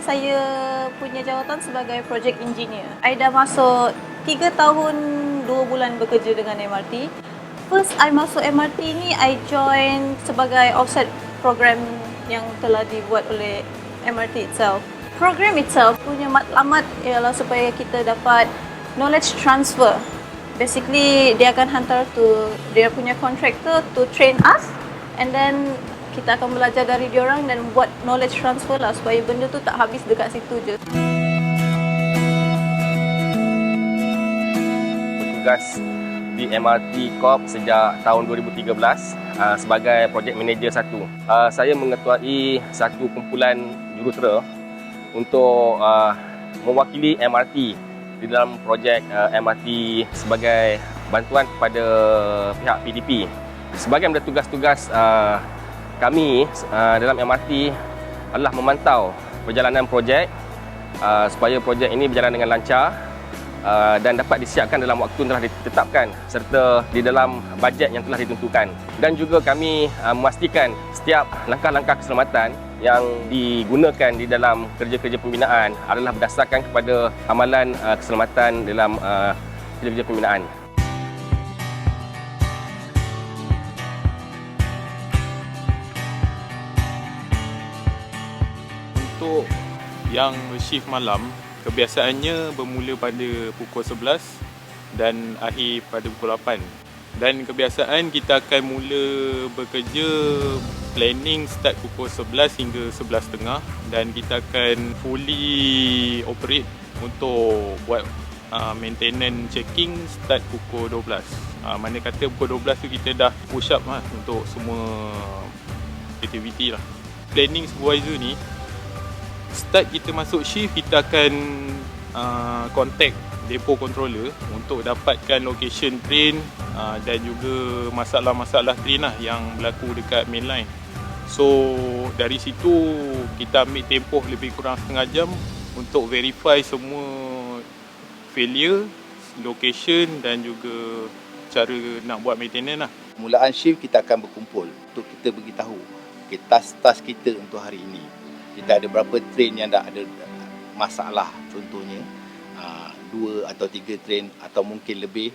saya punya jawatan sebagai project engineer. I dah masuk 3 tahun 2 bulan bekerja dengan MRT. First I masuk MRT ni, I join sebagai offset program yang telah dibuat oleh MRT itself. Program itself punya matlamat ialah supaya kita dapat knowledge transfer. Basically, dia akan hantar to dia punya contractor to train us, and then kita akan belajar dari diorang dan buat knowledge transfer lah supaya benda tu tak habis dekat situ je. Bertugas di MRT Corp sejak tahun 2013 sebagai project manager 1. Saya mengetuai satu kumpulan jurutera untuk mewakili MRT di dalam projek MRT sebagai bantuan kepada pihak PDP. Sebahagian dari tugas-tugas kami dalam MRT adalah memantau perjalanan projek supaya projek ini berjalan dengan lancar dan dapat disiapkan dalam waktu yang telah ditetapkan serta di dalam bajet yang telah ditentukan. Dan juga kami memastikan setiap langkah-langkah keselamatan yang digunakan di dalam kerja-kerja pembinaan adalah berdasarkan kepada amalan keselamatan dalam kerja-kerja pembinaan. Untuk yang shift malam, kebiasaannya bermula pada pukul 11 dan akhir pada pukul 8. Dan kebiasaan kita akan mula bekerja planning start pukul 11 hingga 11.30 dan kita akan fully operate untuk buat maintenance checking start pukul 12. Mana kata pukul 12 tu kita dah push up lah untuk semua aktiviti lah. Planning supervisor ni, start kita masuk shift, kita akan contact depo controller untuk dapatkan location train dan juga masalah-masalah train lah yang berlaku dekat main line. So dari situ kita ambil tempoh lebih kurang setengah jam untuk verify semua failure, location dan juga cara nak buat maintenance lah. Mulaan shift kita akan berkumpul untuk kita beritahu task kita untuk hari ini. Kita ada berapa train yang dah ada masalah, contohnya 2 atau 3 train atau mungkin lebih.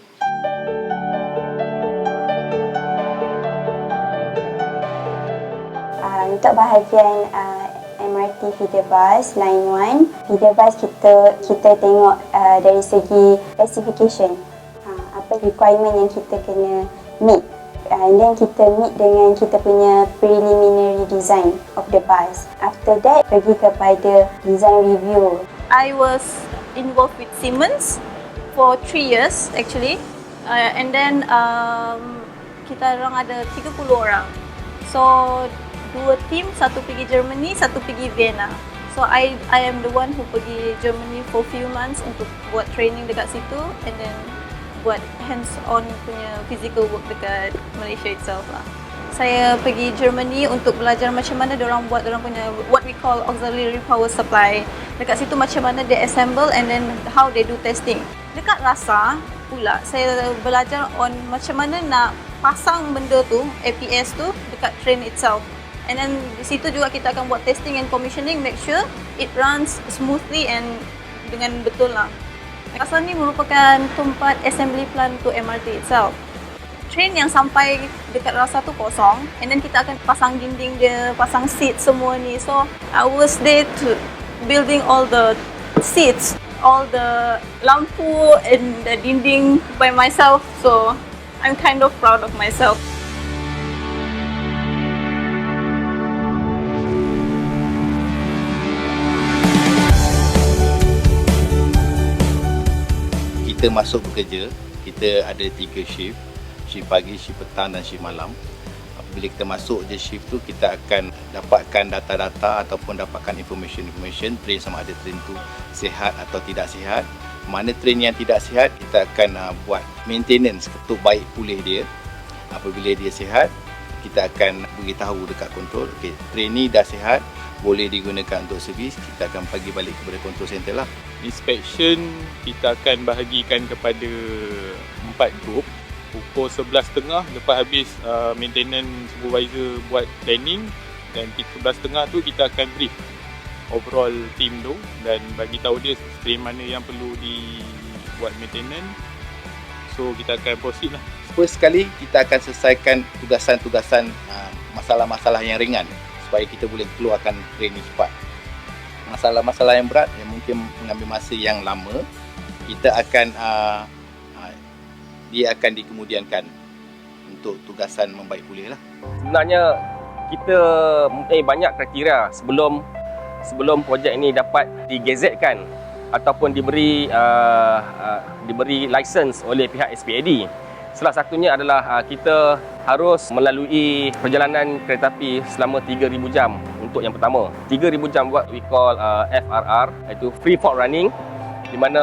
Untuk bahagian MRT feeder bus line 1, feeder bus kita tengok dari segi specification, apa requirement yang kita kena meet. And then kita meet dengan kita punya preliminary design of the bus. After that, pergi kepada design review. I was involved with Siemens for 3 years actually, and then kita orang ada 30 orang. So 2 team, satu pergi Germany, satu pergi Vienna. So I am the one who pergi Germany for few months untuk buat training dekat situ, and then buat hands-on punya physical work dekat Malaysia itself lah. Saya pergi Germany untuk belajar macam mana diorang buat diorang punya what we call auxiliary power supply. Dekat situ macam mana they assemble and then how they do testing. Dekat Rasa pula saya belajar on macam mana nak pasang benda tu, APS tu dekat train itself. And then di situ juga kita akan buat testing and commissioning, make sure it runs smoothly and dengan betul lah. Rasa ni merupakan tempat assembly plant to MRT itself. Train yang sampai dekat Rasa tu kosong, and then kita akan pasang dinding dia, pasang seat semua ni. So I was there to building all the seats, all the lampu and the dinding by myself. So I'm kind of proud of myself. Kita masuk bekerja, kita ada 3 shift. Shift pagi, shift petang dan shift malam. Bila kita masuk je shift tu, kita akan dapatkan data-data ataupun dapatkan information train, sama ada train tu sihat atau tidak sihat. Mana train yang tidak sihat, kita akan buat maintenance untuk baik pulih dia. Apabila dia sihat, kita akan beritahu dekat kontrol, okay, train ni dah sihat, boleh digunakan untuk servis. Kita akan bagi balik kepada control center lah. Inspection kita akan bahagikan kepada 4 grup. Pukul 11.30 lepas habis maintenance supervisor buat planning, dan 11.30 tu kita akan brief overall team tu dan bagi tahu dia train mana yang perlu dibuat maintenance. So kita akan proceed lah. First sekali kita akan selesaikan tugasan-tugasan masalah-masalah yang ringan supaya kita boleh keluarkan train ni cepat. Masalah-masalah yang berat yang mungkin mengambil masa yang lama, kita akan dia akan dikemudiankan untuk tugasan membaik pulih lah. Sebenarnya kita banyak kriteria sebelum projek ini dapat digazetkan ataupun diberi license oleh pihak SPAD. Salah satunya adalah kita harus melalui perjalanan kereta api selama 3,000 jam untuk yang pertama. 3,000 jam what we call FRR, iaitu free fall running, di mana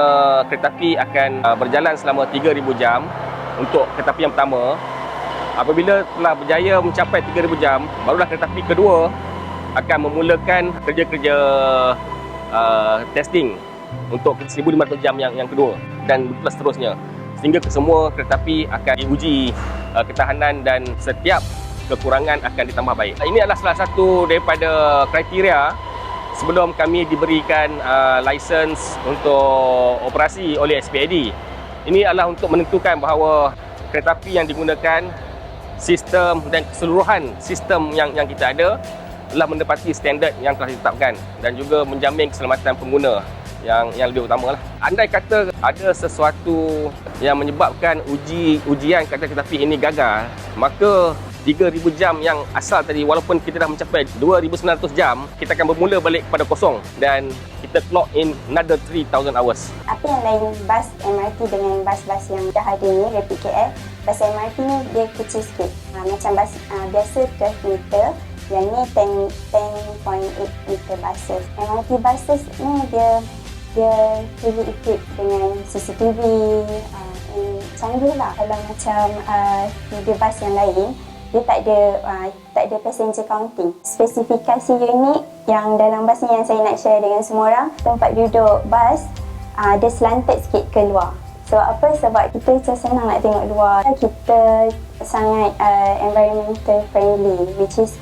kereta api akan berjalan selama 3,000 jam untuk kereta api yang pertama. Apabila telah berjaya mencapai 3,000 jam, barulah kereta api kedua akan memulakan kerja-kerja testing untuk 1,500 jam yang kedua dan begitu seterusnya. Sehingga semua kereta api akan diuji ketahanan dan setiap kekurangan akan ditambah baik. Ini adalah salah satu daripada kriteria sebelum kami diberikan license untuk operasi oleh SPAD. Ini adalah untuk menentukan bahawa kereta api yang digunakan, sistem dan keseluruhan sistem yang kita ada telah mendapati standard yang telah ditetapkan dan juga menjamin keselamatan pengguna yang lebih utama lah. Andai kata ada sesuatu yang menyebabkan ujian kereta api ini gagal, maka 3,000 jam yang asal tadi, walaupun kita dah mencapai 2,900 jam, kita akan bermula balik kepada kosong dan kita clock in another 3,000 hours. Apa yang lain bas MRT dengan bas-bas yang dah ada ni, Rapid KL, bas MRT ni dia kecil sikit. Macam bas biasa 12 meter, yang ni 10.8 meter buses. MRT buses ni dia fully equipped dengan CCTV, canggih lah. Kalau macam feeder bus yang lain, dia tak ada passenger counting. Spesifikasi unik yang dalam bas ni yang saya nak share dengan semua orang, tempat duduk bas dia slanted sikit keluar. Sebab apa? Sebab kita macam senang nak tengok luar. Kita sangat environmental friendly, which is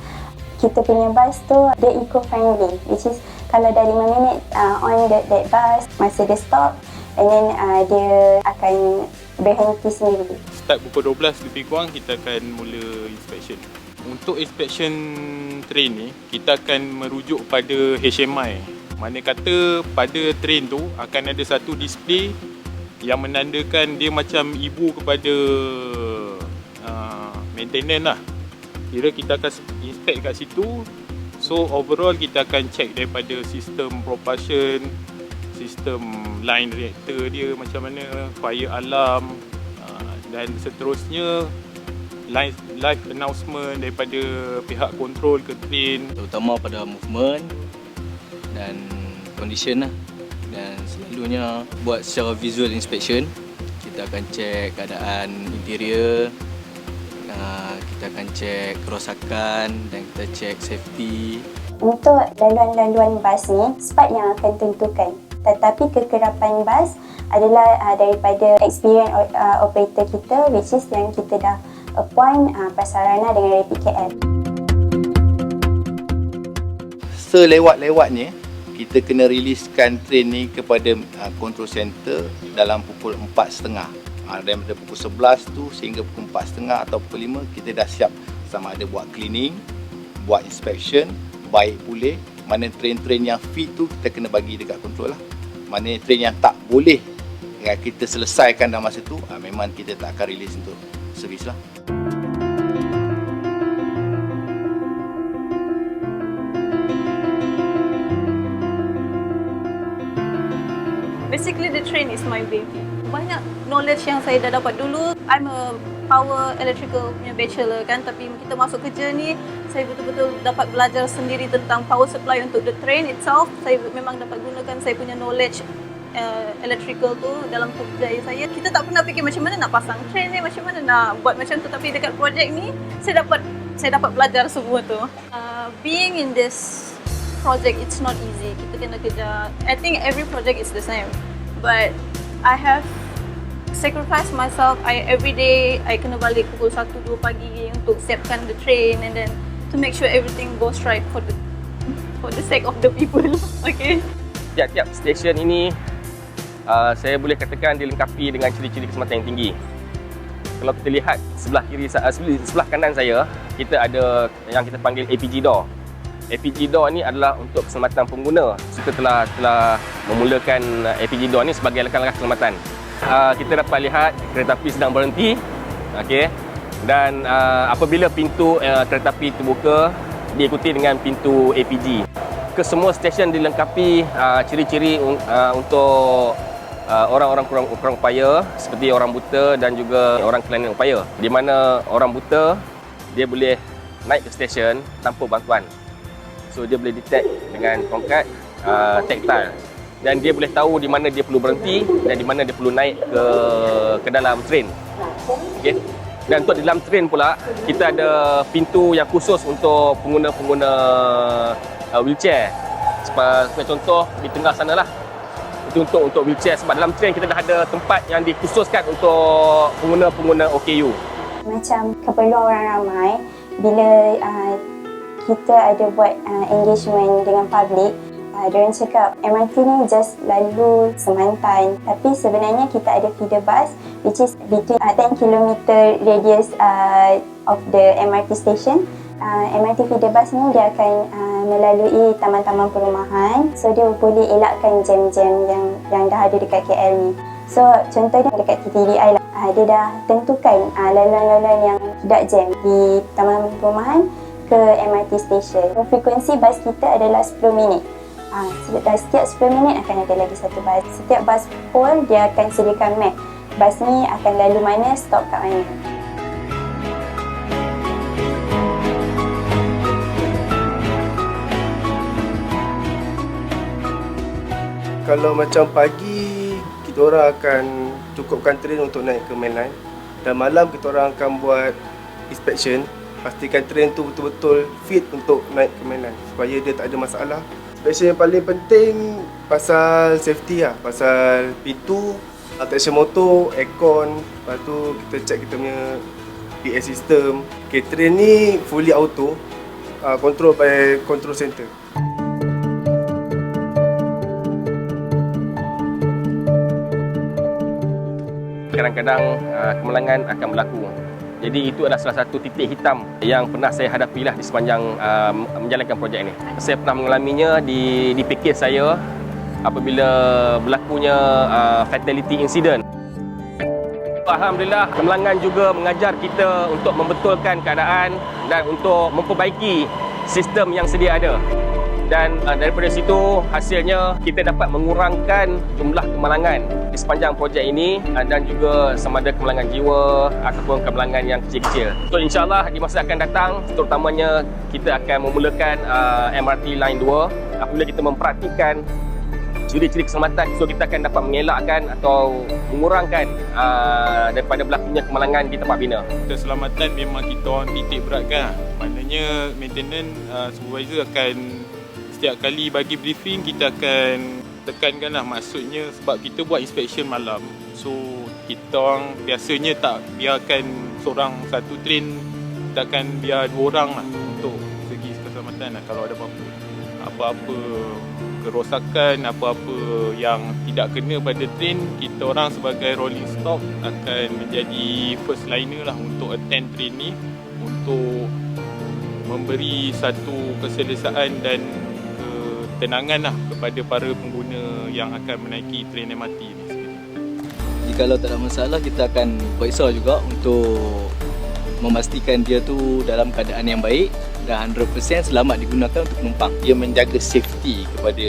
kita punya bus tu dia eco-friendly, which is kalau dah 5 minit on that bus, masa dia stop and then dia akan berhenti sendiri. Start pukul 12 lebih kurang kita akan mula inspection. Untuk inspection train ni, kita akan merujuk pada HMI. Mana kata pada train tu akan ada satu display yang menandakan dia macam ibu kepada maintenance lah. Kira kita akan inspect kat situ. So overall kita akan check daripada sistem propulsion, sistem line reactor dia macam mana, fire alarm dan seterusnya, live announcement daripada pihak control ke train, terutama pada movement dan condition lah. Dan selalunya buat secara visual inspection, kita akan check keadaan interior, kita akan cek kerosakan dan kita cek safety. Untuk laluan-laluan bas ni, SPAD yang akan tentukan. Tetapi kekerapan bas adalah daripada experience operator kita, which is yang kita dah appoint Prasarana dengan Rapid KL. Selewat-lewatnya, kita kena riliskan train ni kepada control center dalam pukul 4.30. Daripada pukul 11 tu sehingga pukul 4.30 atau pukul 5 kita dah siap sama ada buat cleaning, buat inspection, baik pulih. Mana train-train yang fit tu kita kena bagi dekat control lah. Mana train yang tak boleh kita selesaikan dalam masa tu, memang kita tak akan release untuk servis lah. Basically the train is my baby. Banyak knowledge yang saya dah dapat dulu. I'm a power electrical punya bachelor kan, tapi kita masuk kerja ni saya betul-betul dapat belajar sendiri tentang power supply untuk the train itself. Saya memang dapat gunakan saya punya knowledge electrical tu dalam kerja saya. Kita tak pernah fikir macam mana nak pasang train ni, macam mana nak buat macam tu, tapi dekat projek ni saya dapat belajar semua tu. Being in this project, it's not easy. Kita kena kerja. I think every project is the same, but I have sacrificed myself. Every day I kena balik pukul 1-2 pagi untuk siapkan the train and then to make sure everything goes right for the sake of the people. Okay. Tiap-tiap stesen ini saya boleh katakan dilengkapi dengan ciri-ciri keselamatan yang tinggi. Kalau kita lihat sebelah kiri, sebelah kanan saya, kita ada yang kita panggil APG door. APG door ni adalah untuk keselamatan pengguna. Kita telah memulakan APG door ni sebagai langkah-langkah keselamatan. Kita dapat lihat kereta api sedang berhenti, okey. Dan apabila pintu kereta api terbuka, diikuti dengan pintu APG. Kesemua stesen dilengkapi ciri-ciri untuk orang-orang kurang upaya, seperti orang buta dan juga orang kelainan upaya. Di mana orang buta dia boleh naik ke stesen tanpa bantuan. So dia boleh detect dengan tongkat tactile, dan dia boleh tahu di mana dia perlu berhenti dan di mana dia perlu naik ke dalam train. Okey. Dan untuk di dalam train pula, kita ada pintu yang khusus untuk pengguna-pengguna wheelchair. Sebagai contoh di tengah sanalah. Itu untuk wheelchair, sebab dalam train kita dah ada tempat yang dikhususkan untuk pengguna-pengguna OKU. Macam keperluan orang ramai, bila kita ada buat engagement dengan public, diorang cakap MRT ni just lalu Semantan, tapi sebenarnya kita ada feeder bus which is between 10 km radius of the MRT station. MRT feeder bus ni dia akan melalui taman-taman perumahan, so dia boleh elakkan jam-jam yang dah ada dekat KL ni. So contohnya dekat TTDI lah, dia dah tentukan laluan-laluan yang tidak jam di taman perumahan ke MRT station. Frekuensi bas kita adalah 10 minit. Setiap 10 minit akan ada lagi satu bas. Setiap bas full, dia akan sediakan map. Bas ni akan lalu mana, stop kat mana. Kalau macam pagi, kita orang akan cukupkan train untuk naik ke mainline, dan malam kita orang akan buat inspection, pastikan train tu betul-betul fit untuk naik ke mainline supaya dia tak ada masalah. Inspection yang paling penting pasal safety lah, pasal pintu, traction motor, aircon, lepas tu kita check kita punya PA system. Okay, train ni fully auto, control by control center. Kadang-kadang kemalangan akan berlaku. Jadi itu adalah salah satu titik hitam yang pernah saya hadapilah di sepanjang menjalankan projek ini. Saya pernah mengalaminya di package saya apabila berlakunya fatality incident. Alhamdulillah, kemalangan juga mengajar kita untuk membetulkan keadaan dan untuk memperbaiki sistem yang sedia ada. Dan daripada situ hasilnya kita dapat mengurangkan jumlah kemalangan di sepanjang projek ini, dan juga sama ada kemalangan jiwa ataupun kemalangan yang kecil-kecil. So insyaAllah di masa akan datang, terutamanya kita akan memulakan MRT Line 2. Apabila kita mempraktikkan ciri-ciri keselamatan, so kita akan dapat mengelakkan atau mengurangkan daripada berlakunya kemalangan di tempat bina. Keselamatan memang kita orang titik beratkan. Maknanya maintenance supervisor akan setiap kali bagi briefing, kita akan tekankanlah, maksudnya sebab kita buat inspection malam, so kita orang biasanya tak biarkan seorang satu train, kita akan biar dua orang lah untuk segi keselamatan lah. Kalau ada apa-apa kerosakan, apa-apa yang tidak kena pada train, kita orang sebagai rolling stock akan menjadi first liner lah untuk attend train ni, untuk memberi satu keselesaan dan ketenangan lah kepada para pengguna yang akan menaiki train MRT ni. Jikalau tak ada masalah, kita akan periksa juga untuk memastikan dia tu dalam keadaan yang baik dan 100% selamat digunakan untuk penumpang. Dia menjaga safety kepada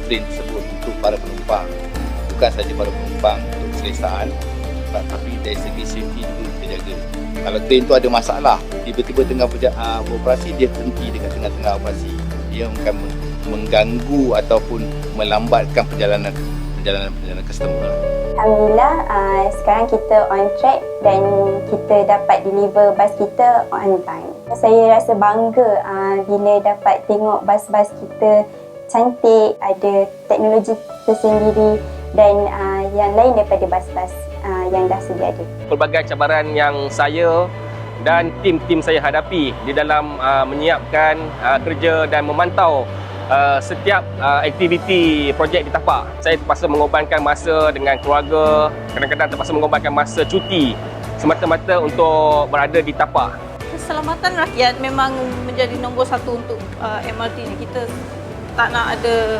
train tersebut untuk para penumpang. Bukan saja para penumpang untuk keselesaan, tapi dari segi safety juga kita jaga. Kalau train tu ada masalah, tiba-tiba tengah beroperasi, dia berhenti dekat tengah-tengah operasi, dia akan mengganggu ataupun melambatkan perjalanan customer. Alhamdulillah, sekarang kita on track dan kita dapat deliver bas kita on time. Saya rasa bangga bila dapat tengok bas-bas kita cantik, ada teknologi tersendiri dan yang lain daripada bas-bas yang dah sedia ada. Pelbagai cabaran yang saya dan tim-tim saya hadapi di dalam menyiapkan kerja dan memantau setiap aktiviti projek di tapak. Saya terpaksa mengorbankan masa dengan keluarga, kadang-kadang terpaksa mengorbankan masa cuti semata-mata untuk berada di tapak. Keselamatan rakyat memang menjadi nombor satu untuk MRT ni. Kita tak nak ada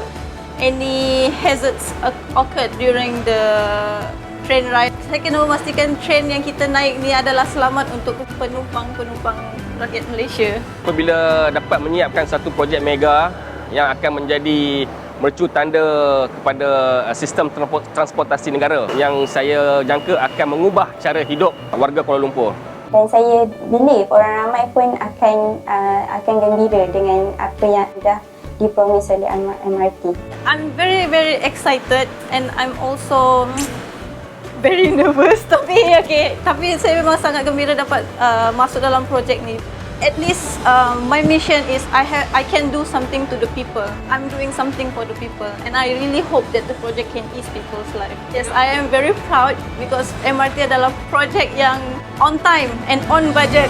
any hazards occurred during the train ride. Saya kena memastikan train yang kita naik ni adalah selamat untuk penumpang-penumpang rakyat Malaysia. Apabila dapat menyiapkan satu projek mega yang akan menjadi mercu tanda kepada sistem transportasi negara yang saya jangka akan mengubah cara hidup warga Kuala Lumpur. Dan saya believe orang ramai pun akan gembira dengan apa yang dah dipromis oleh MRT. I'm very very excited and I'm also very nervous tapi saya memang sangat gembira dapat masuk dalam projek ni. At least my mission is I can do something to the people. I'm doing something for the people and I really hope that the project can ease people's life. Yes, I am very proud because MRT adalah projek yang on time and on budget.